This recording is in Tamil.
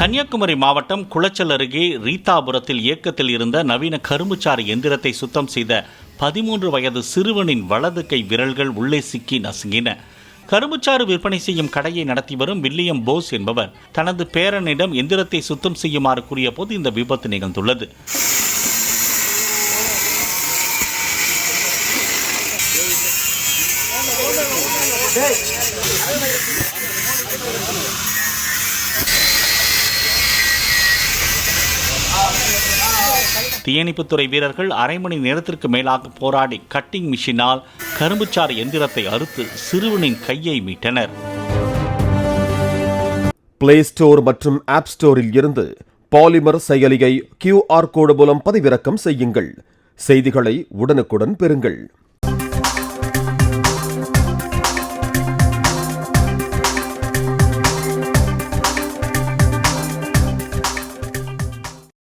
கன்னியாகுமரி மாவட்டம் குளச்சல் அருகே ரீதாபுரத்தில் இயக்கத்தில் இருந்த நவீன கரும்புச்சாறு எந்திரத்தை சுத்தம் செய்த 13 வயது சிறுவனின் வலது கை விரல்கள் உள்ளே சிக்கி நசுங்கின. கரும்புச்சாறு விற்பனை செய்யும் கடையை நடத்தி வரும் வில்லியம் போஸ் என்பவர் தனது பேரனிடம் எந்திரத்தை சுத்தம் செய்யுமாறு கூறிய போது இந்த விபத்து நிகழ்ந்துள்ளது. தீயணைப்புத்துறை வீரர்கள் அரை மணி நேரத்திற்கு மேலாக போராடி கட்டிங் மிஷினால் கரும்புச்சாறு எந்திரத்தை அறுத்து சிறுவனின் கையை மீட்டனர். பிளே ஸ்டோர் மற்றும் ஆப் ஸ்டோரில் இருந்து பாலிமர் செயலியை QR கோடு மூலம் பதிவிறக்கம் செய்யுங்கள். செய்திகளை உடனுக்குடன் பெறுங்கள்.